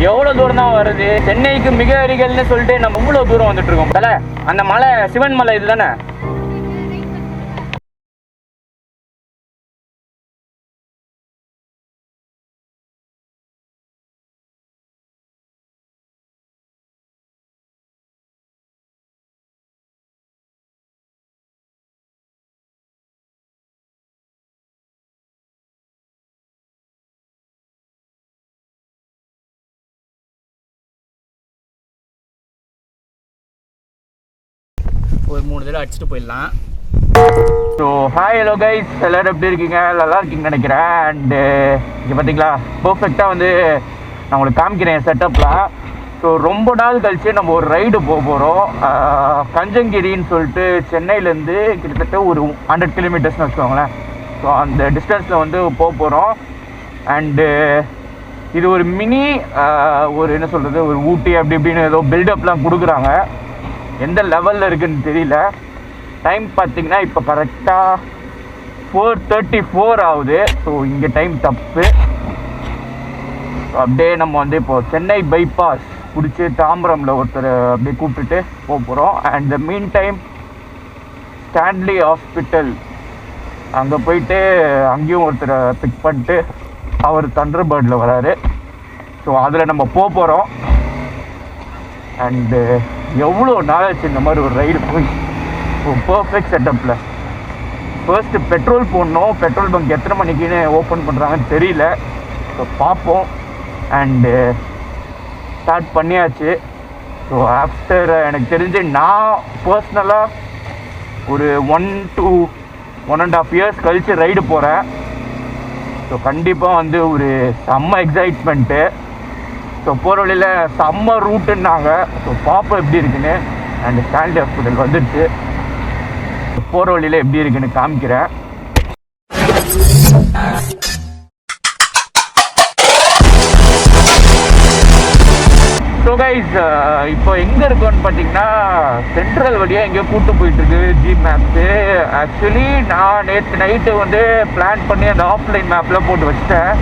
எவ்வளோ தூரம் தான் வருது. சென்னைக்கு மிக அருகில்னு சொல்லிட்டு நம்ம இவ்வளோ தூரம் வந்துட்டு இருக்கோம். தலை அந்த மலை சிவன் மலை இது தானே? ஒரு 3 தடவை அடிச்சுட்டு போயிடலாம். ஸோ ஹாய் ஹலோ கைஸ், எல்லோரும் எப்படி இருக்கீங்க? நல்லா இருக்கீங்கன்னு நினைக்கிறேன். அண்டு இங்கே பார்த்தீங்களா பர்ஃபெக்டாக வந்து நான் உங்களுக்கு காமிக்கிறேன் செட்டப்லாம். ஸோ ரொம்ப நாள் கழித்து நம்ம ஒரு ரைடு போக போகிறோம். கஞ்சங்கிரின்னு சொல்லிட்டு சென்னையிலேருந்து கிட்டத்தட்ட ஒரு 100 கிலோமீட்டர்ஸ்னு வச்சுக்கோங்களேன். ஸோ அந்த டிஸ்டன்ஸில் வந்து போக போகிறோம். அண்டு இது ஒரு மினி ஒரு என்ன சொல்கிறது, ஒரு ஊட்டி அப்படி இப்படின்னு ஏதோ பில்டப்லாம் கொடுக்குறாங்க. எந்த லெவலில் இருக்குதுன்னு தெரியல. டைம் பார்த்திங்கன்னா இப்போ கரெக்டாக 4:34 ஆகுது. ஸோ இங்கே டைம் தப்பு. அப்படியே நம்ம வந்து இப்போது சென்னை பைபாஸ் பிடிச்சி தாம்பரமில் ஒருத்தர் அப்படியே கூப்பிட்டுட்டு போக போகிறோம். And the mean time Stanley hospital அங்கே போயிட்டு அங்கேயும் ஒருத்தரை பிக் பண்ணிட்டு அவர் தண்டர்பர்டில் வராரு. ஸோ அதில் நம்ம போக போகிறோம். அண்டு எவ்வளோ நாளாச்சு இந்த மாதிரி ஒரு ரைடு போய் பர்ஃபெக்ட் செட்டப்பில். ஃபர்ஸ்ட்டு பெட்ரோல் போடணும். பெட்ரோல் பங்க் எத்தனை மணிக்குன்னு ஓப்பன் பண்ணுறாங்கன்னு தெரியல. ஸோ பார்ப்போம். அண்டு ஸ்டார்ட் பண்ணியாச்சு. ஸோ ஆஃப்டர் எனக்கு தெரிஞ்சு நான் பர்சனலாக ஒரு 1 to 1.5 இயர்ஸ் கழித்து ரைடு போகிறேன். ஸோ கண்டிப்பாக வந்து ஒரு செம்ம எக்ஸைட்மெண்ட்டு. ஸோ போகிற வழியில் செம்ம ரூட்டுன்னாங்க. ஸோ பார்ப்போம் எப்படி இருக்குன்னு. அண்ட் ஸ்டான்லி ஹாஸ்பிட்டல் வந்துடுச்சு. போகிற வழியில் எப்படி இருக்குன்னு காமிக்கிறேன். ஸோ கைஸ் இப்போ எங்கே இருக்கோன்னு பார்த்தீங்கன்னா சென்ட்ரல் வழியாக எங்கேயோ கூப்பிட்டு போயிட்டுருக்கு ஜி மேப்ஸு. ஆக்சுவலி நான் நேற்று நைட்டு வந்து பிளான் பண்ணி அந்த ஆஃப்லைன் மேப்பில் போட்டு வச்சிட்டேன்.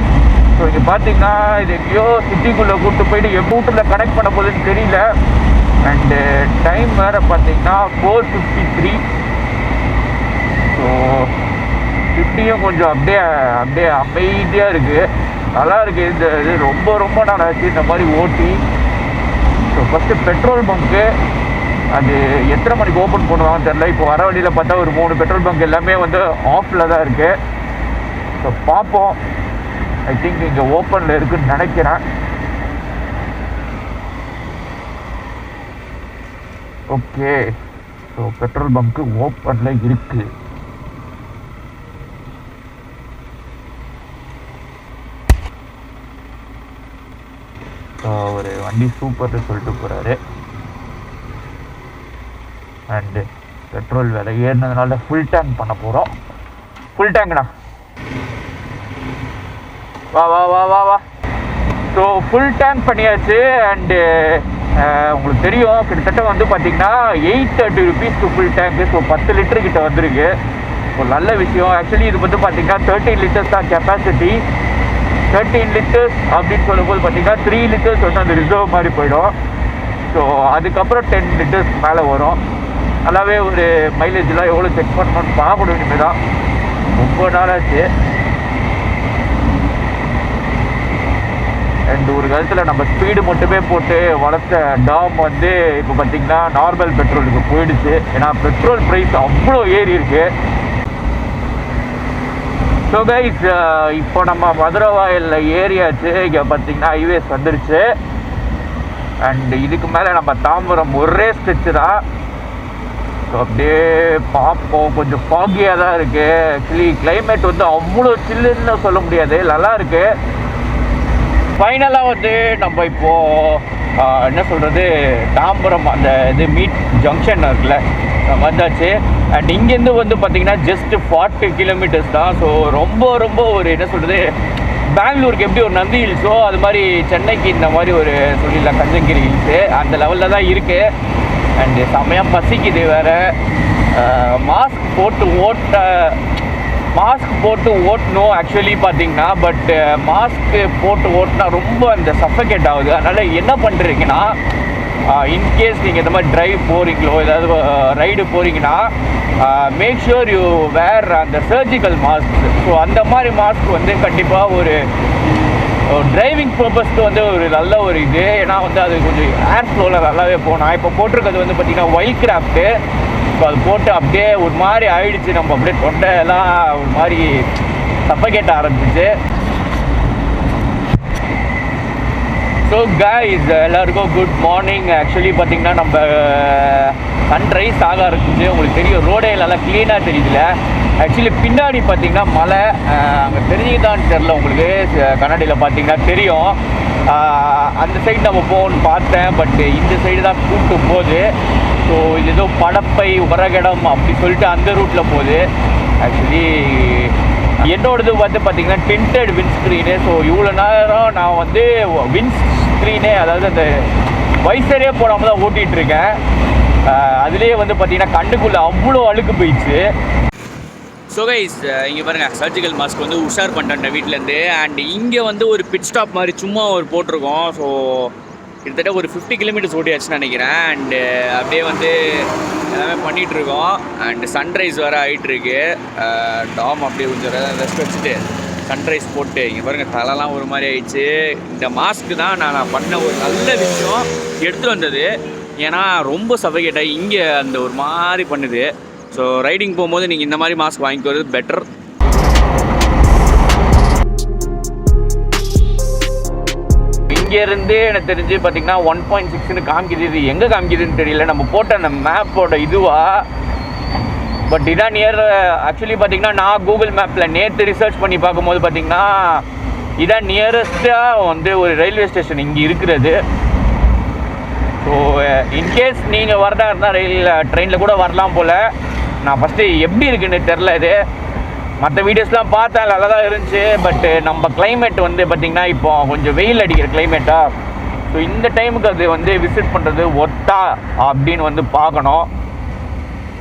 ஸோ இங்கே பார்த்தீங்கன்னா இது எங்கேயோ சிட்டிக்குள்ளே கூப்பிட்டு போயிட்டு என் ரூட்டில் கனெக்ட் பண்ண போகுதுன்னு தெரியல. அண்டு டைம் வேறு பார்த்தீங்கன்னா 4:53. ஸோ சிட்டியும் கொஞ்சம் அப்படியே அமைதியாக இருக்குது. நல்லா இருக்குது. இந்த இது ரொம்ப ரொம்ப நாளாச்சு இந்த மாதிரி ஓட்டி. ஸோ ஃபஸ்ட்டு பெட்ரோல் பங்க்கு அது எத்தனை மணிக்கு ஓப்பன் பண்ணுவாங்கன்னு தெரில. இப்போ வர வழியில் பார்த்தா ஒரு 3 பெட்ரோல் பங்க் எல்லாமே வந்து ஆஃபில் தான் இருக்குது. ஸோ பார்ப்போம். ஐ திங்க் இங்கே ஓப்பனில் இருக்குன்னு நினைக்கிறேன். ஓகே, ஸோ பெட்ரோல் பங்க்கு ஓப்பனில் இருக்குது. ஒரு வண்டி சூப்பர்னு சொல்லிட்டு போகிறாரு. அண்டு பெட்ரோல் விலை ஏறினதுனால ஃபுல் டேங்க் பண்ண போகிறோம். ஃபுல் டேங்க்ண்ணா, வா வா வா வா வா. ஸோ ஃபுல் டேங்க் பண்ணியாச்சு. அண்டு உங்களுக்கு தெரியும் கிட்டத்தட்ட வந்து பார்த்தீங்கன்னா 830 rupees ஃபுல் டேங்க்கு. ஸோ 10 லிட்டரு கிட்ட வந்துருக்கு. ஒரு நல்ல விஷயம். ஆக்சுவலி இது வந்து பார்த்தீங்கன்னா 13 லிட்டர்ஸ் தான் கெப்பாசிட்டி. 13 லிட்டர்ஸ் அப்படின்னு சொல்லும்போது பார்த்தீங்கன்னா 3 லிட்டர்ஸ் வந்து அந்த ரிசர்வ் மாதிரி போயிடும். ஸோ அதுக்கப்புறம் 10 லிட்டர்ஸ் மேலே வரும். நல்லாவே ஒரு மைலேஜ்லாம் எவ்வளோ செக் பண்ணணும்னு பார்க்கணும். இனிமேல் தான் ரொம்ப நாளாச்சு. அண்ட் ஒரு காலத்தில் நம்ம ஸ்பீடு மட்டுமே போட்டு வளர்த்த டாம் வந்து இப்போ பார்த்திங்கன்னா நார்மல் பெட்ரோலுக்கு போயிடுச்சு. ஏன்னா பெட்ரோல் ப்ரைஸ் அவ்வளோ ஏறி இருக்கு. ஸோ கைஸ் இப்போ நம்ம மதுரை வாயிலில் ஏறியாச்சு. இங்கே பார்த்திங்கன்னா ஹைவேஸ் வந்துருச்சு. அண்ட் இதுக்கு மேலே நம்ம தாம்பரம் ஒரே ஸ்ட்ரெச்சு தான். ஸோ அப்படியே பார்ப்போம். கொஞ்சம் ஃபாகியாக தான் இருக்குது. ஆக்சுவலி கிளைமேட் வந்து அவ்வளோ சில்லுன்னு சொல்ல முடியாது, நல்லா இருக்குது. ஃபைனலாக வந்து நம்ம இப்போது என்ன சொல்கிறது, தாம்பரம் அந்த இது மீட் ஜங்ஷன் இருக்குல்ல வந்தாச்சு. அண்ட் இங்கேருந்து வந்து பார்த்திங்கன்னா ஜஸ்ட் 40 கிலோமீட்டர்ஸ் தான். ஸோ ரொம்ப ரொம்ப ஒரு என்ன சொல்கிறது, பெங்களூருக்கு எப்படி ஒரு நந்தி ஹில்ஸோ அது மாதிரி சென்னைக்கு இந்த மாதிரி ஒரு சொல்லிடலாம் கஞ்சங்கிரி ஹில்ஸு அந்த லெவலில் தான் இருக்குது. அண்டு செம்மையாக பசிக்குது வேறு. மாஸ்க் போட்டு மாஸ்க் போட்டு ஓட்டணும் ஆக்சுவலி பார்த்தீங்கன்னா. பட் மாஸ்க் போட்டு ஓட்டினா ரொம்ப அந்த சஃபகேட் ஆகுது. அதனால் என்ன பண்ணுறீங்கன்னா, இன்கேஸ் நீங்கள் இந்த மாதிரி ட்ரைவ் போகிறீங்களோ ஏதாவது ரைடு போகிறீங்கன்னா மேக் ஷுர் யூ வேர் அந்த சர்ஜிக்கல் மாஸ்க். ஸோ அந்த மாதிரி மாஸ்க் வந்து கண்டிப்பாக ஒரு டிரைவிங் பர்பஸ்க்கு வந்து ஒரு நல்ல ஒரு இது. ஏன்னா வந்து அது கொஞ்சம் ஏர் ஃப்ளோவில் நல்லாவே போகும். நான் இப்போ போட்டிருக்கிறது வந்து பார்த்திங்கன்னா ஒயில்ட் கிராஃப்ட்டு. ஸோ அது போட்டு அப்படியே ஒரு மாதிரி ஆயிடுச்சு. நம்ம அப்படியே தொண்டையெல்லாம் ஒரு மாதிரி சஃபகேட் ஆரம்பிச்சிச்சு. ஸோ கைஸ் எல்லாருக்கும் குட் மார்னிங். ஆக்சுவலி பார்த்திங்கன்னா நம்ம சன்ரைஸ் ஆக ஆரம்பிச்சு. உங்களுக்கு தெரியும் ரோடே நல்லா க்ளீனாக தெரியுதுல. ஆக்சுவலி பின்னாடி பார்த்திங்கன்னா மலை அங்கே தெரிஞ்சுதான்னு தெரில உங்களுக்கு. கண்ணாடியில் பார்த்திங்கன்னா தெரியும். அந்த சைடு நம்ம போகணுன்னு பார்த்தேன். பட் இந்த சைடு தான் கூப்பிட்டு போகுது. ஸோ இது ஏதோ படப்பை உரகடம் அப்படி சொல்லிட்டு அந்த ரூட்டில் போகுது. ஆக்சுவலி என்னோடது வந்து பார்த்திங்கன்னா டிண்டட் விண்ட்ஸ்க்ரீனு. ஸோ இவ்வளோ நேரம் நான் வந்து விண்ட்ஸ்க்ரீனே அதாவது அந்த வைசரே போடாமல் தான் ஓட்டிகிட்ருக்கேன். அதுலேயே வந்து பார்த்திங்கன்னா கண்ணுக்குள்ளே அவ்வளோ அழுக்கு போயிடுச்சு. ஸோ கைஸ் இங்கே பாருங்கள், சர்ஜிக்கல் மாஸ்க் வந்து உஷார் பண்ணிட்டேன் வீட்டிலேருந்து. அண்ட் இங்கே வந்து ஒரு பிட் ஸ்டாப் மாதிரி சும்மா ஒரு போட்டிருக்கோம். ஸோ கிட்டத்தட்ட ஒரு 50 கிலோமீட்டர்ஸ் ஓட்டியாச்சுன்னு நினைக்கிறேன். அண்டு அப்படியே வந்து எல்லாமே பண்ணிகிட்ருக்கோம். அண்டு சன்ரைஸ் வேறு ஆகிட்டுருக்கு. டாம் அப்படியே கொஞ்சம் ரெஸ்ட் வச்சுட்டு சன்ரைஸ் போட்டு இங்கே பாருங்கள் தலைலாம் ஒரு மாதிரி ஆயிடுச்சு. இந்த மாஸ்க்கு தான் நான் பண்ண ஒரு நல்ல விஷயம் எடுத்துகிட்டு வந்தது. ஏன்னா ரொம்ப சஃபகேட்டாக இங்கே அந்த ஒரு மாதிரி பண்ணுது. ஸோ ரைடிங் போகும்போது நீங்கள் இந்த மாதிரி மாஸ்க் வாங்கிக்கிறது பெட்டர். இங்கேருந்து எனக்கு தெரிஞ்சு பார்த்தீங்கன்னா 1.6ன்னு காமிக்குது. இது எங்கே காமிக்குதுன்னு தெரியல. நம்ம போட்ட அந்த மேப்போட இதுவா. பட் இதான் நியர். ஆக்சுவலி பார்த்தீங்கன்னா நான் கூகுள் மேப்பில் நேற்று ரிசர்ச் பண்ணி பார்க்கும்போது பார்த்தீங்கன்னா இதான் நியரஸ்ட்டாக வந்து ஒரு ரயில்வே ஸ்டேஷன் இங்கே இருக்கிறது. ஸோ இன்கேஸ் நீங்கள் வரதா இருந்தால் ட்ரெயினில் கூட வரலாம் போல். நான் ஃபஸ்ட்டு எப்படி இருக்குன்னு தெரில. இது மற்ற வீடியோஸ்லாம் பார்த்தேன், நல்லா தான் இருந்துச்சு. பட்டு நம்ம கிளைமேட் வந்து பார்த்திங்கன்னா இப்போ கொஞ்சம் வெயில் அடிக்கிற கிளைமேட்டாக. ஸோ இந்த டைமுக்கு அது வந்து விசிட் பண்ணுறது ஒர்த்தா அப்படின்னு வந்து பார்க்கணும்.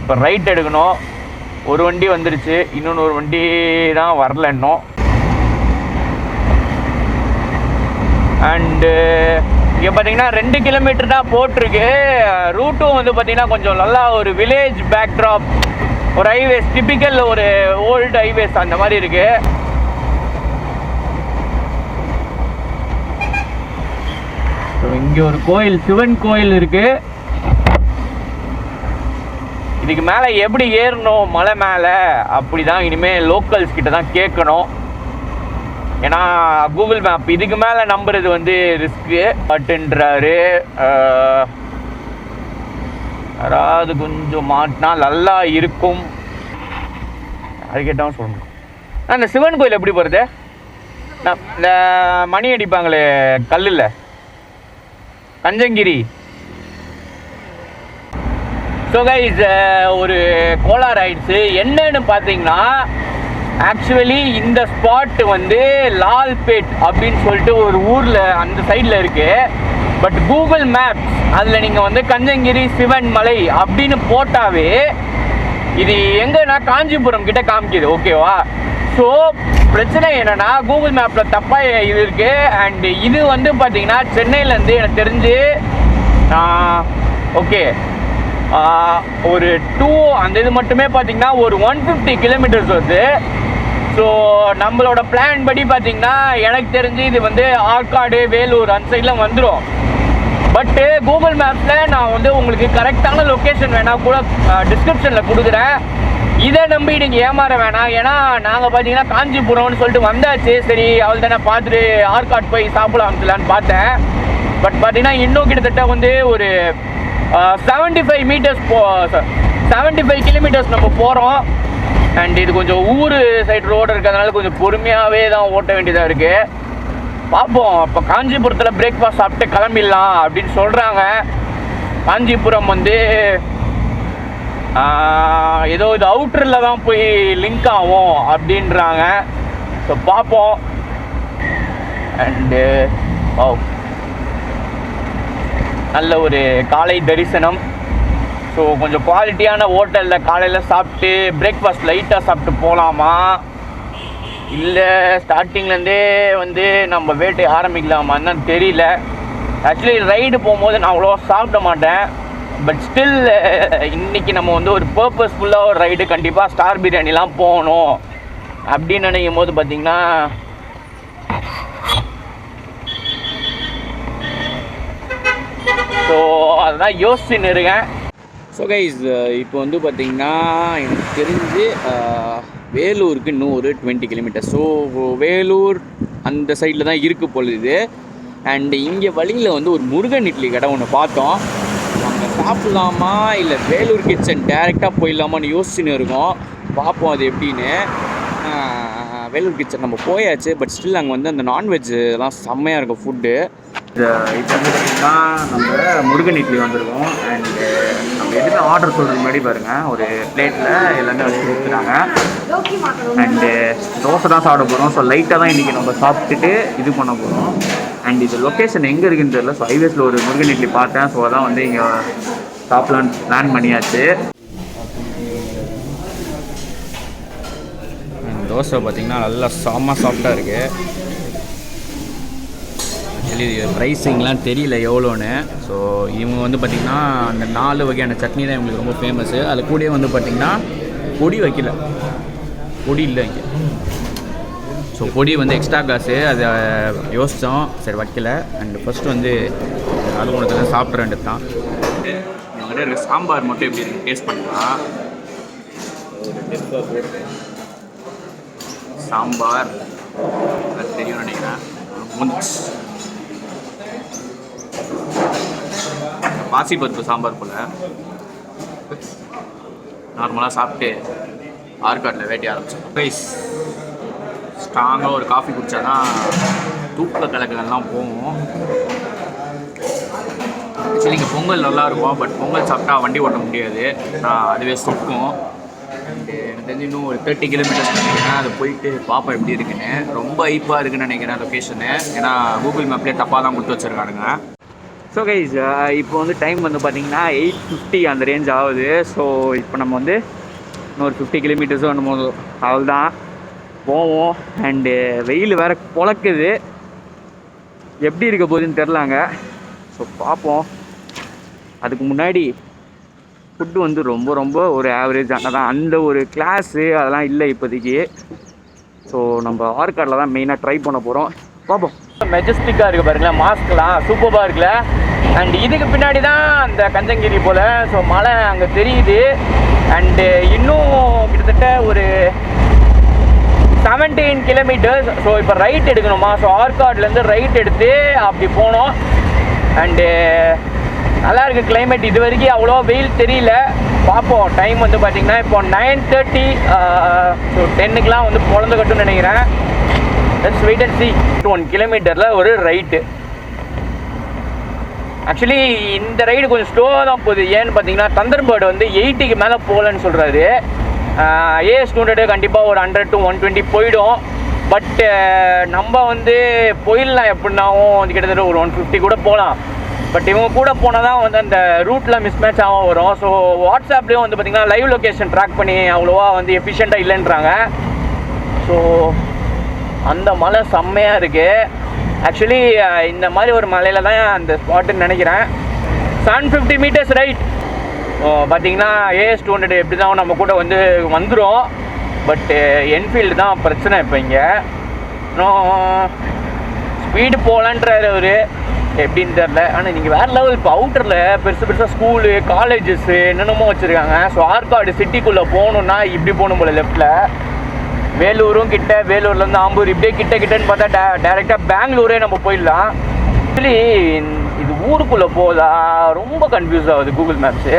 இப்போ ரைட் எடுக்கணும். ஒரு வண்டி வந்துருச்சு, இன்னொன்று ஒரு வண்டி தான் வரல இன்னும். அண்டு இங்கே பார்த்தீங்கன்னா 2 கிலோமீட்டர் தான் போட்டிருக்கு. ரூட்டும் வந்து பார்த்திங்கன்னா கொஞ்சம் நல்லா ஒரு வில்லேஜ் பேக்ட்ராப், ஒரு ஹைவேஸ், டிப்பிக்கல் ஒரு ஓல்டு ஹைவேஸ் அந்த மாதிரி இருக்குது. ஸோ இங்கே ஒரு கோயில், சிவன் கோயில் இருக்குது. இதுக்கு மேலே எப்படி ஏறணும் மலை மேலே அப்படி தான் இனிமேல் லோக்கல்ஸ் கிட்ட தான் கேட்கணும். ஏன்னா கூகுள் மேப் இதுக்கு மேலே நம்புறது வந்து ரிஸ்க்கு பட்டுன்றாரு. யாராவது கொஞ்சம் மாட்டினா நல்லா இருக்கும். அது கேட்டாலும் சொல்லணும். அந்த சிவன் கோயில் எப்படி போகிறது? இந்த மணி அடிப்பாங்களே கல்லில், கஞ்சங்கிரி. ஸோ கைஸ் ஒரு கோளாறு ஆயிடுச்சு. என்னன்னு பார்த்தீங்கன்னா ஆக்சுவலி இந்த ஸ்பாட் வந்து லால்பேட் அப்படின்னு சொல்லிட்டு ஒரு ஊரில் அந்த சைடில் இருக்குது. பட் கூகுள் மேப்ஸ் அதில் நீங்கள் வந்து கஞ்சங்கிரி சிவன் மலை அப்படின்னு போட்டாவே இது எங்கன்னா காஞ்சிபுரம் கிட்ட காமிக்குது. ஓகேவா? ஸோ பிரச்சனை என்னென்னா கூகுள் மேப்பில் தப்பாக இது இருக்குது. அண்டு இது வந்து பார்த்தீங்கன்னா சென்னையிலேருந்து எனக்கு தெரிஞ்சு ஓகே ஒரு அந்த இது மட்டுமே பார்த்தீங்கன்னா ஒரு 150 கிலோமீட்டர்ஸ் வருது. ஸோ நம்மளோட பிளான் படி பார்த்தீங்கன்னா எனக்கு தெரிஞ்சு இது வந்து ஆற்காடு, வேலூர் அந்த சைட்லாம் வந்துடும். பட்டு கூகுள் மேப்பில் நான் வந்து உங்களுக்கு கரெக்டான லொக்கேஷன் வேணால் கூட டிஸ்கிரிப்ஷனில் கொடுக்குறேன். இதை நம்பி நீங்கள் ஏமாற வேணாம். ஏன்னா நாங்கள் பார்த்தீங்கன்னா காஞ்சிபுரம்னு சொல்லிட்டு வந்தாச்சு. சரி அவள் தானே பார்த்துட்டு ஆற்காடு போய் சாப்பிடலாம்லான்னு பார்த்தேன். பட் பார்த்தீங்கன்னா இன்னும் கிட்டத்தட்ட வந்து ஒரு 75 கிலோமீட்டர்ஸ் நம்ம போகிறோம். அண்ட் இது கொஞ்சம் ஊர் சைடு ரோடு இருக்கிறதுனால கொஞ்சம் பொறுமையாகவே தான் ஓட்ட வேண்டியதாக இருக்குது. பார்ப்போம். இப்போ காஞ்சிபுரத்தில் பிரேக்ஃபாஸ்ட் சாப்பிட்டு கிளம்பிடலாம் அப்படின்னு சொல்கிறாங்க. காஞ்சிபுரம் வந்து ஏதோ இது அவுட்டரில் தான் போய் லிங்க் ஆகும் அப்படின்றாங்க. ஸோ பார்ப்போம். அண்டு நல்ல ஒரு காலை தரிசனம். ஸோ கொஞ்சம் குவாலிட்டியான ஹோட்டலில் காலையில் சாப்பிட்டு பிரேக்ஃபாஸ்ட் லைட்டாக சாப்பிட்டு போகலாமா, இல்லை ஸ்டார்டிங்லேருந்தே வந்து நம்ம வேட்டை ஆரம்பிக்கலாமான்னு தெரியல. ஆக்சுவலி ரைடு போகும்போது நான் அவ்வளோ சாப்பிட மாட்டேன். பட் ஸ்டில் இன்றைக்கி நம்ம வந்து ஒரு பர்பஸ்ஃபுல்லாக ஒரு ரைடு கண்டிப்பாக ஸ்டார் பிரியாணிலாம் போகணும் அப்படின்னு நினைக்கும் போது பார்த்திங்கன்னா ஸோ அதுதான் யோசிச்சுன்னு இருக்கேன். ஸோ கைஸ் இப்போ வந்து பார்த்திங்கன்னா எனக்கு தெரிஞ்சு வேலூருக்கு இன்னும் ஒரு 20 கிலோமீட்டர். ஸோ வேலூர் அந்த சைடில் தான் இருக்குது பொழுது. அண்டு இங்கே வழியில் வந்து ஒரு முருகன் இட்லி கடை ஒன்று பார்த்தோம். அங்கே சாப்பிட்லாமா இல்லை வேலூர் கிச்சன் டேரெக்டாக போயிடலாமான்னு யோசிச்சுன்னு இருக்கோம். பார்ப்போம் அது எப்படின்னு. வேலூர் கிச்சன் நம்ம போயாச்சு. பட் ஸ்டில் அங்கே வந்து அந்த நான்வெஜ் எல்லாம் செம்மையாக இருக்கும் ஃபுட்டு. இப்போ வந்து பார்த்திங்கன்னா நம்ம முருகன் இட்லி வந்துருக்கோம். அண்டு நம்ம எதுவுமே ஆர்டர் சொல்கிறது முன்னாடி பாருங்கள், ஒரு பிளேட்டில் எல்லாமே வச்சு கொடுத்துட்டாங்க. அண்டு தோசை தான் சாப்பிட போகிறோம். ஸோ லைட்டாக தான் இன்றைக்கி நம்ம சாப்பிட்டுட்டு இது பண்ண போகிறோம். அண்ட் இது லொக்கேஷன் எங்கே இருக்குன்னு தெரியல. ஸோ ஹைவேஸில் ஒரு முருகன் இட்லி பார்த்தேன். ஸோ அதான் வந்து இங்கே சாப்பிட்லான்னு பிளான் பண்ணியாச்சு. தோசை பார்த்திங்கன்னா நல்லா சாஃப்டாக இருக்குது. ஆக்சுவலி ப்ரைஸிங்லாம் தெரியல எவ்வளோன்னு. ஸோ இவங்க வந்து பார்த்திங்கன்னா அந்த 4 வகையான சட்னி தான் இவங்களுக்கு ரொம்ப ஃபேமஸ்ஸு. அது கூடயே வந்து பார்த்திங்கன்னா பொடி வைக்கல, பொடி இல்லை இங்கே. ஸோ பொடி வந்து எக்ஸ்ட்ரா காசு, அதை யோசித்தோம், சரி வைக்கல. அண்டு ஃபஸ்ட்டு வந்து அது ஒன்று தான் சாப்பிட்றேன்ட்டு தான். எங்கள்கிட்ட இருக்க சாம்பார் மட்டும் எப்படி இருக்குது டேஸ்ட் பண்ணலாம். சாம்பார் அது தெரியும்னு நினைக்கிறேன். பாசிப்பருப்பு சாம்பார் போல் நார்மலாக சாப்பிட்டு ஆற்காட்டில் வேட்டி ஆரம்பிச்சோம். ப்ரைஸ் ஸ்ட்ராங்காக ஒரு காஃபி குடித்தா தான் தூக்க கலக்கெல்லாம் போகும். ஆக்சுவலி இங்கே பொங்கல் நல்லாயிருக்கும். பட் பொங்கல் சாப்பிட்டா வண்டி ஓட்ட முடியாது, அதுவே சொக்கும். எனக்கு தெரிஞ்சு இன்னும் ஒரு 30 கிலோமீட்டர்ஸ் நினைக்கிறேன். அது போயிட்டு பார்ப்போம் எப்படி இருக்குன்னு. ரொம்ப ஹைப்பாக இருக்குன்னு நினைக்கிறேன் லொக்கேஷனு. ஏன்னா கூகுள் மேப்லேயே தப்பாக தான் கொடுத்து வச்சுருக்கானுங்க. ஸோ கைஸ் இப்போ வந்து டைம் வந்து பார்த்திங்கன்னா 8:50 அந்த ரேஞ்ச் ஆகுது. ஸோ இப்போ நம்ம வந்து இன்னொரு 50 கிலோமீட்டர்ஸும் நம்ம அவ்வளோதான் போவோம். அண்டு வெயில் வேறு பொழக்குது, எப்படி இருக்க போகுதுன்னு தெரிலாங்க. ஸோ பார்ப்போம். அதுக்கு முன்னாடி ஃபுட்டு வந்து ரொம்ப ரொம்ப ஒரு ஆவரேஜ் தான். அந்த ஒரு கிளாஸு அதெல்லாம் இல்லை இப்போதைக்கு. ஸோ நம்ம ஆற்காட்டில் தான் மெயினாக ட்ரை பண்ண போகிறோம். பார்ப்போம். மெஜஸ்டிக்காக இருக்குது பாருங்களேன், மாஸ்க்லாம் சூப்பராக இருக்குல்ல. அண்ட் இதுக்கு பின்னாடி தான் அந்த கஞ்சங்கிரி போல். ஸோ மலை அங்கே தெரியுது. அண்டு இன்னும் கிட்டத்தட்ட ஒரு 17 கிலோமீட்டர்ஸ். ஸோ இப்போ ரைட் எடுக்கணுமா. ஸோ ஆற்காட்லேருந்து ரைட் எடுத்து அப்படி போனோம். அண்டு நல்லா இருக்குது கிளைமேட். இது வரைக்கும் அவ்வளோ வெயில் தெரியல. பார்ப்போம். டைம் வந்து பார்த்திங்கன்னா இப்போ 9:30. ஸோ 10க்குலாம் வந்து பொழந்து கட்டுன்னு நினைக்கிறேன். Let's wait and see. 1 கிலோமீட்டரில் ஒரு ரைட்டு. ஆக்சுவலி இந்த ரைடு கொஞ்சம் ஸ்லோவாக தான் போகுது. ஏன்னு பார்த்தீங்கன்னா தண்டர்பர்டு வந்து 80க்கு மேலே போகலன்னு சொல்கிறாரு. AS 200 கண்டிப்பாக ஒரு 100 to 120 போயிடும். பட் நம்ம வந்து போயிடலாம் எப்படின்னாவும் வந்து கிட்டத்தட்ட ஒரு 150 கூட போகலாம். பட் இவங்க கூட போனால் தான் வந்து அந்த ரூட்டில் மிஸ்மேட்ச் ஆகும் வரும். ஸோ வாட்ஸ்அப்லேயும் வந்து பார்த்திங்கன்னா லைவ் லொக்கேஷன் ட்ராக் பண்ணி அவ்வளோவா வந்து எஃபிஷியண்ட்டாக இல்லைன்றாங்க. ஸோ அந்த மலை செம்மையாக இருக்குது. ஆக்சுவலி இந்த மாதிரி ஒரு மலையில் தான் அந்த ஸ்பாட்டுன்னு நினைக்கிறேன். 750 மீட்டர்ஸ் ரைட். பார்த்திங்கன்னா AS 200 எப்படி தான் நம்ம கூட வந்து வந்துடும். பட்டு என்ஃபீல்டு தான் பிரச்சனை. இப்போ இங்கே இன்னும் ஸ்பீடு போகலான்றாரு அவர், எப்படின்னு தெரில. ஆனால் நீங்கள் வேறு லெவல். இப்போ அவுட்டரில் பெருசாக ஸ்கூலு காலேஜஸ்ஸு என்னென்னமோ வச்சுருக்காங்க. ஸோ ஆற்காடு சிட்டிக்குள்ளே போகணுன்னா இப்படி போகணும் போல் லெஃப்டில். வேலூரும் கிட்ட, வேலூர்லேருந்து ஆம்பூர் இப்படியே கிட்டன்னு பார்த்தா டேரெக்டாக பெங்களூரே நம்ம போயிடலாம். ஆக்சுவலி இது ஊருக்குள்ளே போகுதா ரொம்ப கன்ஃபியூஸ் ஆகுது கூகுள் மேப்ஸு.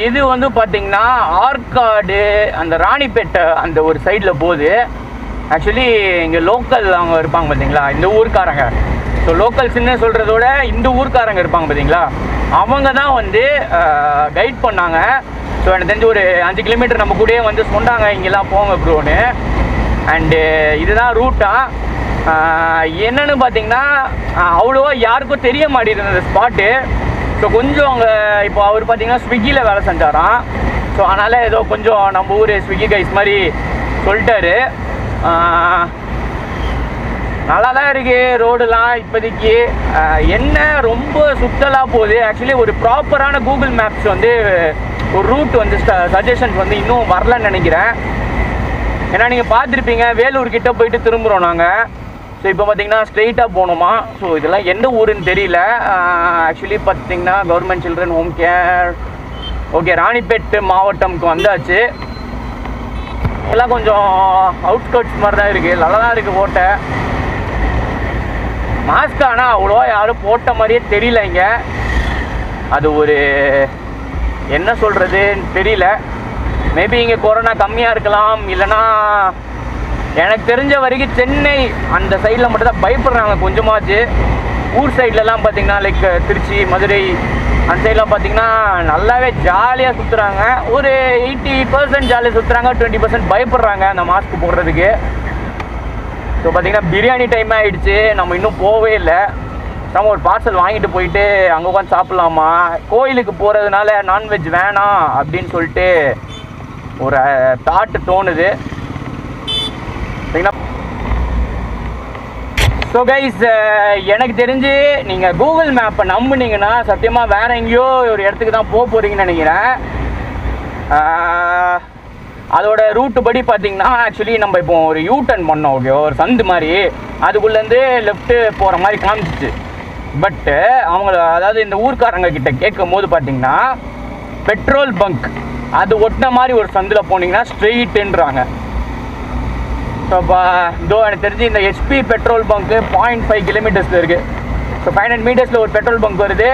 இது வந்து பார்த்திங்கன்னா ஆற்காடு அந்த ராணிப்பேட்டை அந்த ஒரு சைடில் போகுது. ஆக்சுவலி இங்கே லோக்கல் அவங்க இருப்பாங்க பார்த்தீங்களா, இந்த ஊருக்காரங்க. ஸோ லோக்கல்ஸ்ன்னு சொல்கிறதோட இந்த ஊருக்காரங்க இருப்பாங்க பார்த்தீங்களா, அவங்க தான் வந்து கைட் பண்ணாங்க. ஸோ எனக்கு தெரிஞ்சு ஒரு 5 கிலோமீட்டர் நம்ம கூடயே வந்து சொன்னாங்க இங்கெல்லாம் போங்க ப்ரோன்னு. அண்டு இதுதான் ரூட்டா. என்னென்னு பார்த்தீங்கன்னா அவ்வளோவா யாருக்கும் தெரிய மாட்டேங்குது அந்த ஸ்பாட்டு. ஸோ கொஞ்சம் அங்கே இப்போ அவர் பார்த்தீங்கன்னா ஸ்விக்கியில் வேலை செஞ்சாராம். ஸோ அதனால் ஏதோ கொஞ்சம் நம்ம ஊர் ஸ்விக்கி கைஸ் மாதிரி சொல்லிட்டாரு. நல்லா தான் இருக்குது ரோடுலாம் இப்போதைக்கு. என்ன ரொம்ப சுத்தலாக போகுது. ஆக்சுவலி ஒரு ப்ராப்பரான கூகுள் மேப்ஸ் வந்து ஒரு ரூட் வந்து சஜஷன்ஸ் வந்து இன்னும் வரலன்னு நினைக்கிறேன். ஏன்னா நீங்கள் பார்த்துருப்பீங்க வேலூர் கிட்டே போயிட்டு திரும்புகிறோம் நாங்கள். ஸோ இப்போ பார்த்தீங்கன்னா ஸ்ட்ரெயிட்டாக போகணுமா. ஸோ இதெல்லாம் எந்த ஊருன்னு தெரியல. ஆக்சுவலி பார்த்தீங்கன்னா government children home care okay Ranipet மாவட்டம்க்கு வந்தாச்சு. எல்லாம் கொஞ்சம் அவுட்ஸ்கர்ட்ஸ் மாதிரி தான் இருக்குது. நல்லா தான் இருக்குது ஓட்டை. மாஸ்க் ஆனால் அவ்வளோவா யாரும் போட்ட மாதிரியே தெரியல இங்கே. அது ஒரு என்ன சொல்கிறதுன்னு தெரியல. மேபி இங்கே கொரோனா கம்மியாக இருக்கலாம். இல்லைனா எனக்கு தெரிஞ்ச வரைக்கும் சென்னை அந்த சைடில் மட்டும்தான் பயப்படுறாங்க கொஞ்சமாச்சு. ஊர் சைட்லலாம் பார்த்திங்கன்னா லைக் திருச்சி மதுரை அந்த சைட்லாம் பார்த்திங்கன்னா நல்லாவே ஜாலியாக சுற்றுறாங்க. ஒரு 80% ஜாலியாக சுற்றுறாங்க, 20% பயப்படுறாங்க அந்த மாஸ்க் போடுறதுக்கு. ஸோ பார்த்திங்கன்னா பிரியாணி டைம் ஆகிடுச்சு. நம்ம இன்னும் போகவே இல்லை. நம்ம ஒரு பார்சல் வாங்கிட்டு போயிட்டு அங்கே உட்காந்து சாப்பிட்லாமா. கோயிலுக்கு போகிறதுனால நான்வெஜ் வேணாம் அப்படின்னு சொல்லிட்டு ஒரு தாட்டு தோணுது. ஸோ கைஸ் எனக்கு தெரிஞ்சு நீங்கள் கூகுள் மேப்பை நம்புனீங்கன்னா சத்தியமாக வேறு எங்கேயோ ஒரு இடத்துக்கு தான் போக போகிறீங்கன்னு நினைக்கிறேன். அதோட ரூட்டு படி பார்த்தீங்கன்னா ஆக்சுவலி நம்ம இப்போ ஒரு யூ டர்ன் பண்ணோம். ஓகே ஒரு சந்து மாதிரி அதுக்குள்ளேருந்து லெஃப்ட்டு போகிற மாதிரி காமிச்சிச்சு. பட்டு அவங்கள அதாவது இந்த ஊர்க்காரங்க கிட்ட கேட்கும் போது பார்த்தீங்கன்னா பெட்ரோல் பங்க் அது ஒட்டின மாதிரி ஒரு சந்தில் போனீங்கன்னா ஸ்ட்ரெயிட்டுன்றாங்க. ஸோ இப்போ இதோ எனக்கு தெரிஞ்சு இந்த ஹெச்பி பெட்ரோல் பங்க்கு 0.5 கிலோமீட்டர்ஸில் இருக்குது. ஸோ 500 மீட்டர்ஸில் ஒரு பெட்ரோல் பங்க் வருது.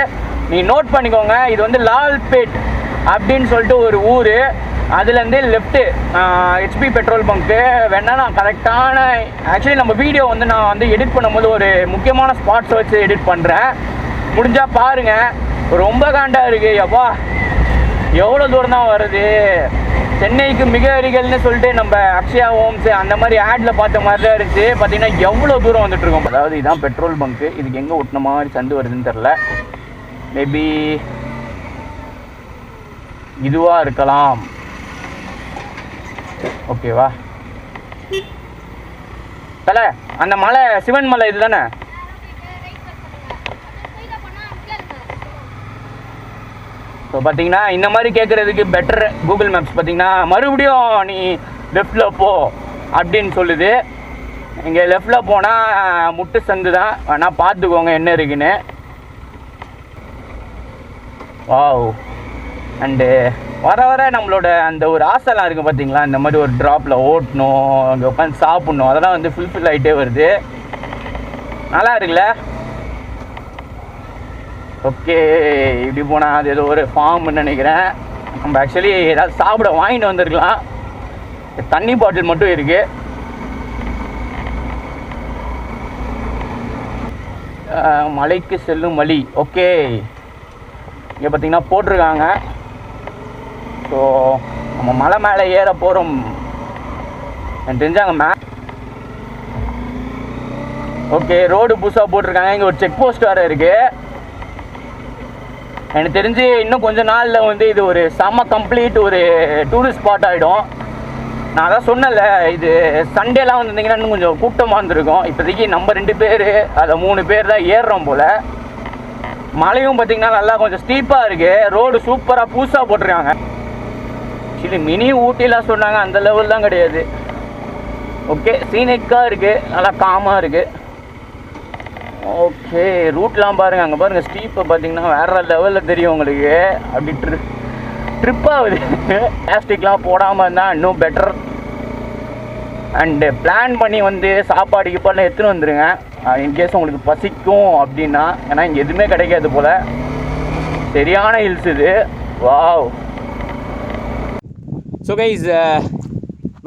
நீங்கள் நோட் பண்ணிக்கோங்க. இது வந்து லால்பேட் அப்படின்னு சொல்லிட்டு ஒரு ஊர். அதுலேருந்து லெஃப்ட்டு ஹெச்பி பெட்ரோல் பங்க்கு வேணால் நான் கரெக்டான ஆக்சுவலி நம்ம வீடியோ வந்து நான் வந்து எடிட் பண்ணும்போது ஒரு முக்கியமான ஸ்பாட்ஸை வச்சு எடிட் பண்ணுறேன். முடிஞ்சால் பாருங்கள். ரொம்ப காண்டாக இருக்குது. அப்பா எவ்வளோ தூரம் தான் வருது. சென்னைக்கு மிக அருகில்னு சொல்லிட்டு நம்ம அக்ஷயா ஹோம்ஸ் அந்த மாதிரி ஆடில் பார்த்த மாதிரி தான் இருந்துச்சு. பார்த்தீங்கன்னா எவ்வளோ தூரம் வந்துட்டுருக்கோம். அதாவது இதுதான் பெட்ரோல் பங்க்கு. இதுக்கு எங்கே ஒட்டின மாதிரி சந்து வருதுன்னு தெரில. மேபி இதுவாக இருக்கலாம். ஓகேவா தலை அந்த மலை சிவன் மலை இது தானே. ஸோ பார்த்தீங்கன்னா இந்த மாதிரி கேட்குறதுக்கு பெட்டர் கூகுள் மேப்ஸ் பார்த்தீங்கன்னா மறுபடியும் நீ லெஃப்டில் போ அப்படின்னு சொல்லுது. இங்கே லெஃப்டில் போனால் முட்டு சந்து தான். வேணால் பார்த்துக்கோங்க என்ன இருக்குன்னு. வாவ். அண்டு வர வர நம்மளோட அந்த ஒரு ஆசைலாம் இருக்குது பார்த்தீங்களா. இந்த மாதிரி ஒரு ட்ராப்பில் ஓட்டணும், அங்கே உட்காந்து சாப்பிட்ணும், அதெல்லாம் வந்து ஃபுல்ஃபில் ஆகிட்டே வருது. நல்லா இருக்குல்ல. ஓகே இப்படி போனால் அது ஏதோ ஒரு ஃபார்ம்னு நினைக்கிறேன். நம்ம ஆக்சுவலி ஏதாவது சாப்பிட வாங்கிட்டு வந்துருக்கலாம். தண்ணி பாட்டில் மட்டும் இருக்குது. மலைக்கு செல்லும் வழி. ஓகே இங்கே பார்த்தீங்கன்னா போட்டிருக்காங்க. ஸோ நம்ம மலை மேலே ஏற போகிறோம். எனக்கு தெரிஞ்சாங்க ஓகே ரோடு புதுசாக போட்டிருக்காங்க. இங்கே ஒரு செக் போஸ்ட் வேறு இருக்குது. எனக்கு தெரிஞ்சு இன்னும் கொஞ்ச நாளில் வந்து இது ஒரு செம்ம கம்ப்ளீட் ஒரு டூரிஸ்ட் ஸ்பாட் ஆகிடும். நான் அதான் சொன்னல, இது சண்டேலாம் வந்துருந்தீங்கன்னா இன்னும் கொஞ்சம் கூட்டமாக இருந்திருக்கும். இப்போதைக்கு நம்ம 2 பேர் அதை 3 பேர் தான் ஏறுறோம் போல். மலையும் பார்த்திங்கன்னா நல்லா கொஞ்சம் ஸ்டீப்பாக இருக்குது. ரோடு சூப்பராக புதுசாக போட்டிருக்காங்க. ஆக்சுவலி மினி ஊட்டிலாம் சொன்னாங்க, அந்த லெவல் தான் கிடையாது. ஓகே சீனிக்காக இருக்குது, நல்லா காமாக இருக்குது. ஓகே ரூட்லாம் பாருங்கள். அங்கே பாருங்கள் ஸ்டீப்பை பார்த்தீங்கன்னா வேறு லெவலில் தெரியும் உங்களுக்கு. அப்படி ட்ரிப் ஆகுது. பிளாஸ்டிக்லாம் போடாமல் இருந்தால் இன்னும் பெட்டர். அண்டு பிளான் பண்ணி வந்து சாப்பாடு கிப்பாடெலாம் எடுத்துன்னு வந்துடுங்க இன்கேஸ் உங்களுக்கு பசிக்கும் அப்படின்னா. ஏன்னா இங்கே எதுவுமே கிடைக்காது போல். சரியான ஹில்ஸ் இது. வாவ். ஸோ கைஸ்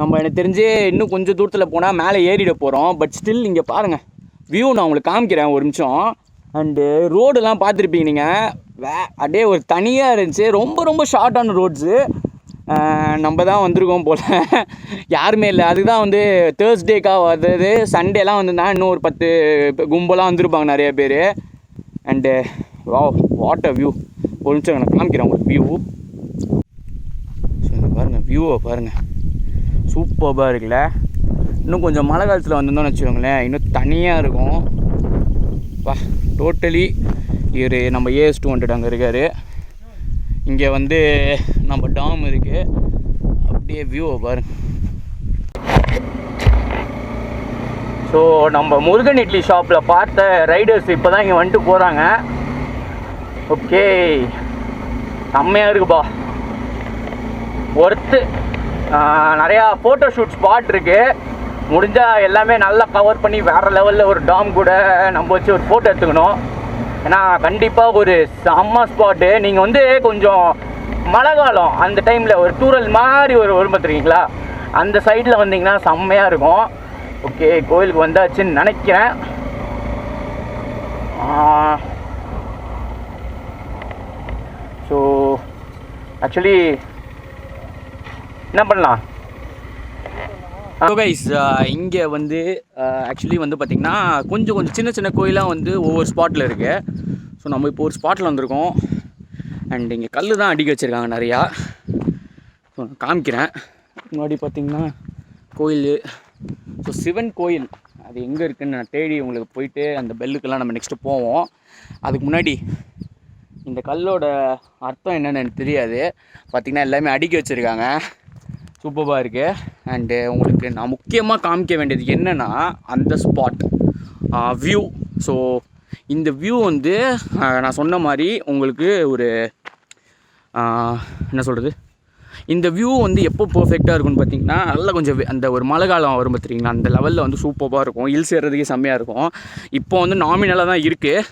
நம்ம எனக்கு தெரிஞ்சு இன்னும் கொஞ்சம் தூரத்தில் போனால் மேலே ஏறிட போகிறோம். பட் ஸ்டில் இங்கே பாருங்கள் வியூ நான் உங்களுக்கு காமிக்கிறேன் ஒரு நிமிஷம். அண்டு ரோடெலாம் பார்த்துருப்பீங்க நீங்கள். அப்படியே ஒரு தனியாக இருந்துச்சு. ரொம்ப ஷார்ட்டான ரோட்ஸு. நம்ம தான் வந்திருக்கோம் போல். யாருமே இல்லை. அதுக்கு தான் வந்து தேர்ஸ்டேக்காக வர்றது. சண்டேலாம் வந்துருந்தா இன்னும் ஒரு 10 கும்பலாக வந்திருப்பாங்க நிறைய பேர். And what a view. ஒரு நிமிஷம் நான் காமிக்கிறேன் உங்களுக்கு வியூ. ஸோ இங்கே பாருங்கள், வியூவை பாருங்கள், சூப்பராக இருக்குல்ல. இன்னும் கொஞ்சம் மழை காலத்தில் வந்திருந்தோம்னு வச்சுக்கோங்களேன், இன்னும் தனியாக இருக்கும். வா, டோட்டலி இவர் நம்ம AS200 அங்கே இருக்கார். இங்கே வந்து நம்ம டாம் இருக்குது. அப்படியே வியூவை பாருங்க. ஸோ நம்ம முருகன் இட்லி ஷாப்பில் பார்த்த ரைடர்ஸ் இப்போ தான் இங்கே வந்துட்டு போகிறாங்க. ஓகே, செம்மையாக இருக்குப்பா, ஒர்த்து. நிறையா ஃபோட்டோ ஷூட் ஸ்பாட் இருக்குது. முடிஞ்சால் எல்லாமே நல்லா கவர் பண்ணி வேறு லெவலில் ஒரு டாம் கூட நம்ம வச்சு ஒரு ஃபோட்டோ எடுத்துக்கணும். ஏன்னா கண்டிப்பாக ஒரு செம்ம ஸ்பாட்டு. நீங்கள் வந்து கொஞ்சம் மழை காலம் அந்த டைமில் ஒரு டூரல் மாதிரி வரும் பார்த்துருக்கீங்களா, அந்த சைடில் வந்தீங்கன்னா செம்மையாக இருக்கும். ஓகே, கோயிலுக்கு வந்தாச்சுன்னு நினைக்கிறேன். ஸோ ஆக்சுவலி என்ன பண்ணலாம். கைஸ், இங்கே வந்து ஆக்சுவலி வந்து பார்த்திங்கன்னா கொஞ்சம் சின்ன சின்ன கோயிலாக வந்து ஒவ்வொரு ஸ்பாட்டில் இருக்குது. ஸோ நம்ம இப்போ ஒரு ஸ்பாட்டில் வந்திருக்கோம். அண்ட் இங்கே கல் தான் அடிக்க வச்சுருக்காங்க நிறையா. ஸோ நான் காமிக்கிறேன். முன்னாடி பார்த்திங்கன்னா கோயில், ஸோ சிவன் கோயில், அது எங்கே இருக்குதுன்னு நான் தேடி உங்களுக்கு போயிட்டு அந்த பெல்லுக்கெல்லாம் நம்ம நெக்ஸ்ட்டு போவோம். அதுக்கு முன்னாடி இந்த கல்லோட அர்த்தம் என்னென்னு எனக்கு தெரியாது. பார்த்திங்கன்னா எல்லாமே அடுக்கி வச்சுருக்காங்க, சூப்பராக இருக்குது. அண்டு உங்களுக்கு நான் முக்கியமாக காமிக்க வேண்டியது என்னென்னா அந்த ஸ்பாட் வியூ. ஸோ இந்த வியூ வந்து நான் சொன்ன மாதிரி உங்களுக்கு ஒரு என்ன சொல்கிறது, இந்த வியூ வந்து எப்போ பர்ஃபெக்டாக இருக்கும்னு பார்த்தீங்கன்னா நல்லா கொஞ்சம் அந்த ஒரு மழை காலம் வரும் பார்த்துருக்கீங்களா, அந்த லெவலில் வந்து சூப்பராக இருக்கும். ஹில்ஸ் ஏறதுக்கே செம்மையாக இருக்கும். இப்போ வந்து நாமினலாக தான் இருக்குது,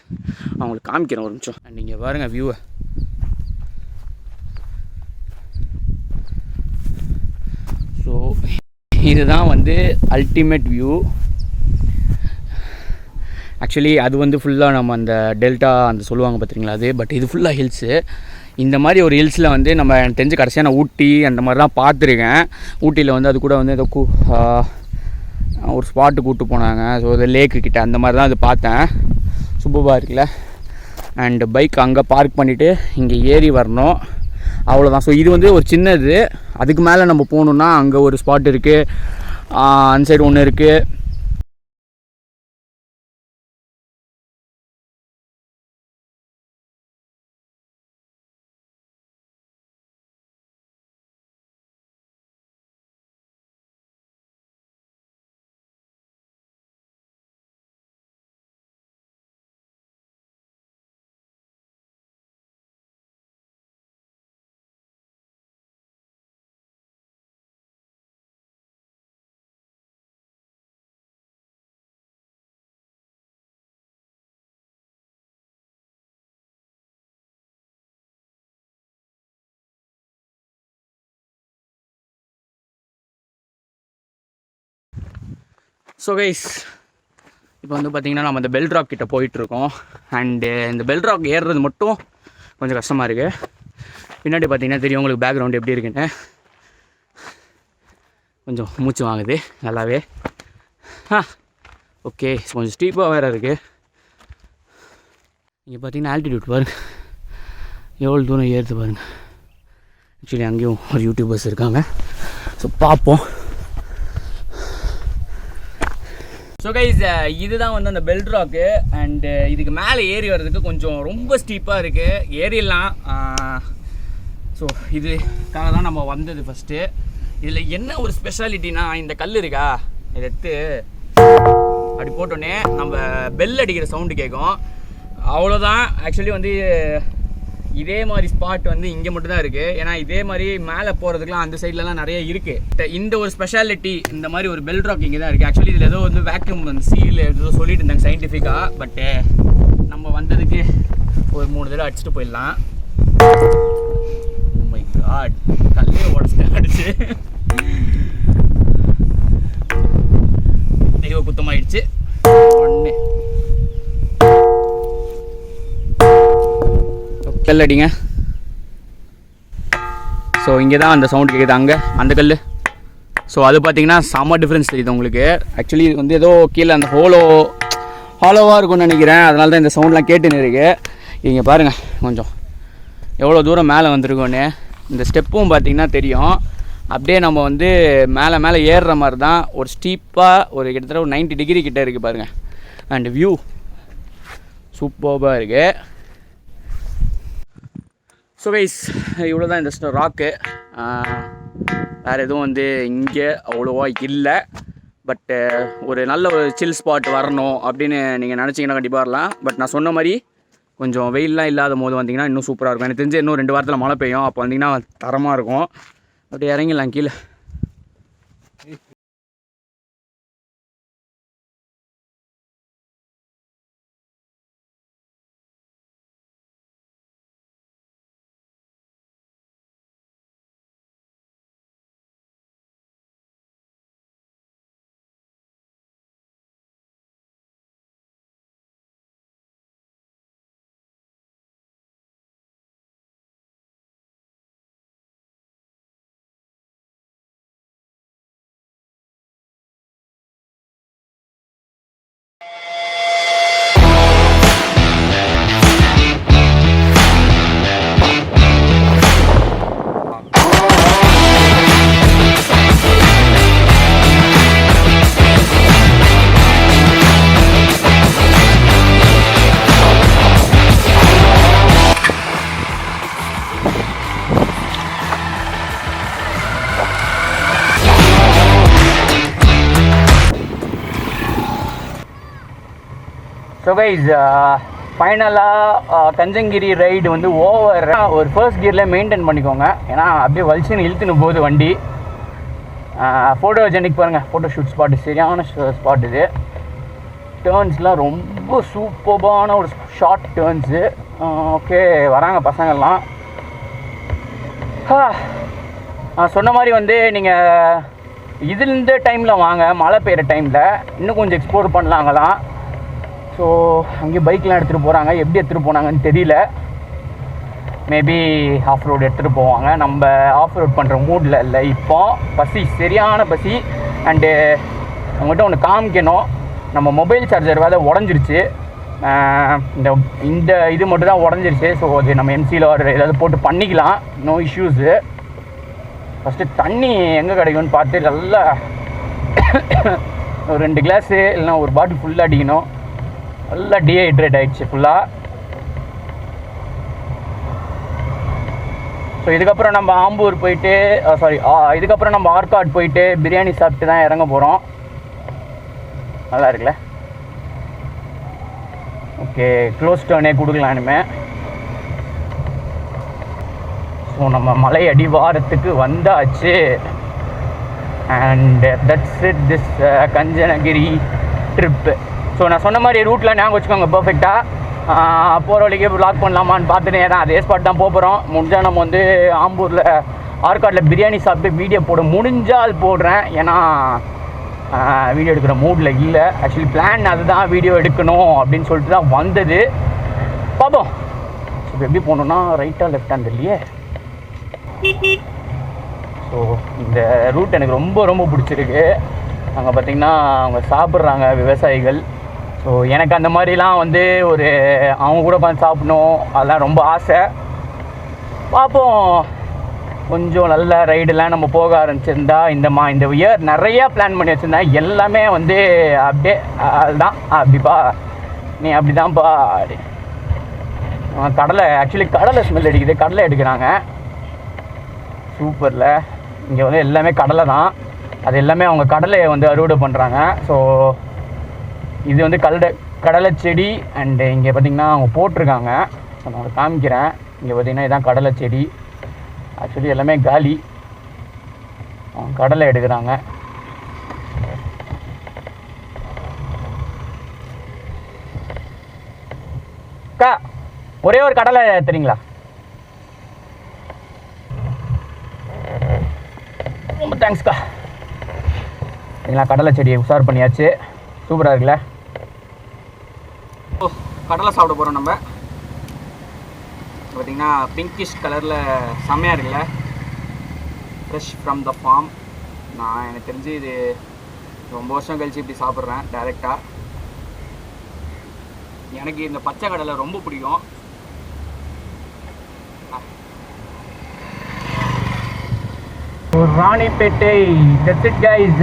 நான் உங்களுக்கு காமிக்கிறேன் ஒரு நிமிஷம். நீங்கள் பாருங்கள் வியூவை. ஸோ இதுதான் வந்து அல்டிமேட் வியூ. ஆக்சுவலி அது வந்து ஃபுல்லாக நம்ம அந்த டெல்டா அந்த சொல்லுவாங்க பார்த்துருங்களா அது, பட் இது ஃபுல்லாக ஹில்ஸு. இந்த மாதிரி ஒரு ஹில்ஸில் வந்து நம்ம எனக்கு தெரிஞ்சு கடைசியாக நான் ஊட்டி அந்த மாதிரி தான் பார்த்துருக்கேன். ஊட்டியில் வந்து அது கூட வந்து ஏதோ ஒரு ஸ்பாட்டு கூப்பிட்டு போனாங்க. ஸோ அது லேக்கு கிட்டே அந்த மாதிரி தான் அது பார்த்தேன். சூப்பராக இருக்குல்ல. அண்டு பைக் அங்கே பார்க் பண்ணிவிட்டு இங்கே ஏறி வரணும், அவ்வளோதான். ஸோ இது வந்து ஒரு சின்னது. அதுக்கு மேலே நம்ம போகணுன்னா அங்கே ஒரு ஸ்பாட் இருக்குது, அந்த சைடு ஒன்று இருக்குது. ஸோ கைஸ், இப்போ வந்து பார்த்திங்கன்னா நம்ம இந்த பெல் ராக் கிட்டே போயிட்டுருக்கோம். அண்டு இந்த பெல் ராக் ஏறுறது மட்டும் கொஞ்சம் கஷ்டமாக இருக்குது. பின்னாடி பார்த்திங்கன்னா தெரியும் உங்களுக்கு பேக்ரவுண்டு எப்படி இருக்குன்னு. கொஞ்சம் மூச்சு வாங்குது நல்லாவே. ஓகே, கொஞ்சம் ஸ்டீப்பாக வேறு இருக்குது. இங்கே பார்த்திங்கன்னா ஆல்டிடியூட் பாருங்கள் எவ்வளோ தூரம் ஏறுது பாருங்கள். ஆக்சுவலி அங்கேயும் ஒரு யூடியூபர்ஸ் இருக்காங்க, ஸோ பார்ப்போம். ஸோ கைஸ், இதுதான் வந்து அந்த பெல் ராக்கு. அண்டு இதுக்கு மேலே ஏறி வர்றதுக்கு கொஞ்சம் ரொம்ப ஸ்டீப்பாக இருக்குது. ஏறிடலாம். ஸோ இதுக்காக தான் நம்ம வந்தது ஃபஸ்ட்டு. இதில் என்ன ஒரு ஸ்பெஷாலிட்டினா, இந்த கல் இருக்கா, இதை எடுத்து அப்படி போட்டோன்னே நம்ம பெல் அடிக்கிற சவுண்டு கேட்கும், அவ்வளோதான். ஆக்சுவலி வந்து இதே மாதிரி ஸ்பாட் வந்து இங்கே மட்டும்தான் இருக்குது. ஏன்னா இதே மாதிரி மேலே போகிறதுக்குலாம் அந்த சைட்லலாம் நிறைய இருக்குது. இந்த ஒரு ஸ்பெஷாலிட்டி, இந்த மாதிரி ஒரு பெல் ராக் இங்கே தான் இருக்குது. ஆக்சுவலி இதில் ஏதோ வந்து வேக்யூம் வந்து சீல் ஏதோ சொல்லிட்டு இருந்தாங்க சயின்டிஃபிக்காக. பட்டு நம்ம வந்ததுக்கு ஒரு 3 தடவை அடிச்சுட்டு போயிடலாம். ஓ மை காட், கல்லே உடச்சிட்டு அடிச்சு தெய்வ குத்தமாயிடுச்சு. ஒன்று கல் அடிங்க. ஸோ இங்கே தான் அந்த சவுண்ட் கேட்குது, அங்கே அந்த கல். ஸோ அது பார்த்தீங்கன்னா செம்ம டிஃப்ரென்ஸ் தெரியுது உங்களுக்கு. ஆக்சுவலி இது வந்து ஏதோ கீழே அந்த ஹாலோவாக இருக்கும்னு நினைக்கிறேன், அதனால தான் இந்த சவுண்ட்லாம் கேட்டுன்னு இருக்குது. இங்கே பாருங்கள் கொஞ்சம் எவ்வளோ தூரம் மேலே வந்திருக்கோன்னு. இந்த ஸ்டெப்பும் பார்த்திங்கன்னா தெரியும். அப்படியே நம்ம வந்து மேலே ஏறுற மாதிரி தான். ஒரு ஸ்டீப்பாக ஒரு கிட்டத்தட்ட ஒரு 90 டிகிரி கிட்டே இருக்குது பாருங்கள். அண்ட் வியூ சூப்பராக இருக்குது. ஸோ கைஸ், இவ்வளோ தான் இந்த ராக்கு. வேறு எதுவும் வந்து இங்கே அவ்வளோவா இல்லை. பட்டு ஒரு நல்ல ஒரு சில் ஸ்பாட் வரணும் அப்படின்னு நீங்கள் நினச்சிங்கன்னா கண்டிப்பாக வரலாம். பட் நான் சொன்ன மாதிரி கொஞ்சம் வெயிலெலாம் இல்லாத போது வந்திங்கன்னா இன்னும் சூப்பராக இருக்கும். எனக்கு தெரிஞ்சு இன்னும் 2 வாரத்தில் மழை பெய்யும். அப்போ வந்திங்கன்னா தரமாக இருக்கும். அப்படி இறங்கிடலாம் கீழே. ஸோ கைஸ், ஃபைனலாக கஞ்சங்கிரி ரைடு வந்து ஓவர். ஒரு ஃபர்ஸ்ட் கியரில் மெயின்டைன் பண்ணிக்கோங்க. ஏன்னா அப்படியே வலிச்சுன்னு இழுத்துன்னு போகுது வண்டி. ஃபோட்டோஜெனிக் பாருங்கள், ஃபோட்டோ ஷூட் ஸ்பாட்டு சரியான ஸ்பாட் இது. டேர்ன்ஸ்லாம் ரொம்ப சூப்பர்பான ஒரு ஷார்ட் டேர்ன்ஸு. ஓகே, வராங்க பசங்கள்லாம். சொன்ன மாதிரி வந்து நீங்கள் இந்த டைமில் வாங்க, மழை பெய்கிற டைமில் இன்னும் கொஞ்சம் எக்ஸ்ப்ளோர் பண்ணலாங்களாம். ஸோ அங்கேயும் பைக்லாம் எடுத்துகிட்டு போகிறாங்க. எப்படி எடுத்துகிட்டு போனாங்கன்னு தெரியல. மேபி ஆஃப் ரோடு எடுத்துகிட்டு போவாங்க. நம்ம ஆஃப் ரோட் பண்ணுற மூடில் இல்லை. இப்போ பசி, சரியான பசி. அண்டு அவங்ககிட்ட ஒன்று காமிக்கணும். நம்ம மொபைல் சார்ஜர் வேறு உடஞ்சிருச்சு. இந்த இது மட்டும் தான் உடஞ்சிருச்சு. ஸோ அது நம்ம எம்சியில் ஆர்டர் ஏதாவது போட்டு பண்ணிக்கலாம், நோ இஷ்யூஸு. ஃபஸ்ட்டு தண்ணி எங்கே கிடைக்கும்னு பார்த்து நல்லா ஒரு 2 கிளாஸு இல்லைனா ஒரு பாட்டில் ஃபுல்லாக அடிக்கணும். நல்லா டீஹைட்ரேட் ஆகிடுச்சு ஃபுல்லாக. ஸோ இதுக்கப்புறம் நம்ம ஆம்பூர் போயிட்டு இதுக்கப்புறம் நம்ம ஆர்காட் போயிட்டு பிரியாணி சாப்பிட்டு தான் இறங்க போகிறோம். நல்லா இருக்குல்ல? ஓகே, க்ளோஸ் டர்னே கொடுக்கலாம் இனிமேல். ஸோ நம்ம மலை அடிவாரத்துக்கு வந்தாச்சு. And that's it, this Kanjanagiri trip. So நான் சொன்ன மாதிரி ரூட்டில் ஞாபகம் வச்சுக்கோங்க பர்ஃபெக்டாக. போகிற வழிக்கே ப்ளாக் பண்ணலாமான்னு பார்த்துட்டு தான் அதே ஸ்பாட் தான் போகிறோம். முடிஞ்சால் நம்ம வந்து ஆம்பூரில் ஆர்காட்டில் பிரியாணி சாப்பிட்டு வீடியோ முடிஞ்சால் போடுறேன். ஏன்னா வீடியோ எடுக்கிற மூடில் இல்லை. ஆக்சுவலி பிளான் அதுதான், வீடியோ எடுக்கணும் அப்படின்னு சொல்லிட்டு தான் வந்தது. பார்ப்போம். ஸோ எப்படி போகணுன்னா ரைட்டாக லெஃப்டாக இல்லையே. ஸோ இந்த ரூட் எனக்கு ரொம்ப ரொம்ப பிடிச்சிருக்கு. அங்கே பார்த்திங்கன்னா அவங்க சாப்பிட்றாங்க விவசாயிகள். ஸோ எனக்கு அந்த மாதிரிலாம் வந்து ஒரு அவங்க கூட உட்காந்து சாப்பிடணும், அதெல்லாம் ரொம்ப ஆசை. பார்ப்போம். கொஞ்சம் நல்ல ரைடெலாம் நம்ம போக ஆரம்பிச்சிருந்தா இந்த இயர் நிறையா பிளான் பண்ணி வச்சுருந்தேன். எல்லாமே வந்து அப்படியே அதுதான், அப்படிப்பா நீ அப்படி தான்ப்பா. கடலை, ஆக்சுவலி கடலை ஸ்மெல் அடிக்குது. கடலை எடுக்கிறாங்க. சூப்பரில் இங்கே வந்து எல்லாமே கடலை தான். அது எல்லாமே அவங்க கடலையை வந்து அறுவடை பண்ணுறாங்க. ஸோ இது வந்து கடலை செடி. அண்டு இங்கே பார்த்திங்கன்னா அவங்க போட்டிருக்காங்க. நான் உங்களுக்கு காமிக்கிறேன். இங்கே பார்த்திங்கன்னா இதுதான் கடலை செடி. ஆக்சுவலி எல்லாமே காலி. அவங்க கடலை எடுக்கிறாங்க. அக்கா, ஒரே ஒரு கடலை தெரியுங்களா? ரொம்ப தேங்க்ஸ்க்கா. சரிங்களா, கடலை செடியை உஷார் பண்ணியாச்சு. சூப்பராக இருக்குல்ல? கடலை சாப்பிட போகிறோம் நம்ம. பார்த்திங்கன்னா பிங்கிஷ் கலரில் செம்மையாக இருக்குல்ல? Fresh from the farm. நான் எனக்கு தெரிஞ்சு இது ரொம்ப வருஷம் கழிச்சு இப்படி சாப்பிட்றேன் டைரெக்டாக. எனக்கு இந்த பச்சை கடலை ரொம்ப பிடிக்கும். Ranipet that's it guys.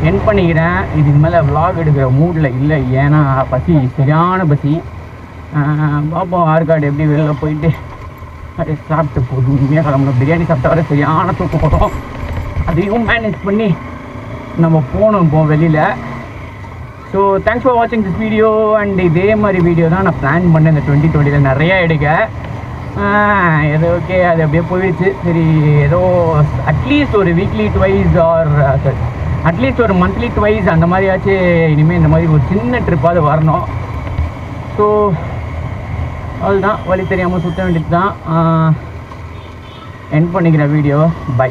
என் பண்ணிக்கிறேன். இதுக்கு மேலே vlog எடுக்கிற மூடில் இல்லை, ஏன்னா பசி, சரியான பசி. பாப்போம் ஆற்காடு எப்படி வெளில போயிட்டு அப்படியே சாப்பிட்டு பொறுமையாக கிளம்பணும். பிரியாணி சாப்பிட்டா வர சரியான தூக்கம் வரும். அதையும் மேனேஜ் பண்ணி நம்ம போகணும் இப்போ வெளியில். ஸோ தேங்க்ஸ் ஃபார் வாட்சிங் திஸ் வீடியோ. அண்ட் இதே மாதிரி வீடியோ தான் நான் பிளான் பண்ணேன் இந்த 2020 நிறையா எடுக்க. ஏதோ ஓகே, அது அப்படியே போயிடுச்சு. சரி, ஏதோ அட்லீஸ்ட் ஒரு வீக்லி ட்வைஸ் ஆர் அட்லீஸ்ட் ஒரு மந்த்லி ட்வைஸ் அந்த மாதிரியாச்சும் இனிமேல் இந்த மாதிரி ஒரு சின்ன ட்ரிப்பாவது வரணும். ஸோ அதுதான், வழி தெரியாமல் சுற்ற வேண்டியது தான். எண்ட் பண்ணிக்கிற வீடியோ. பை.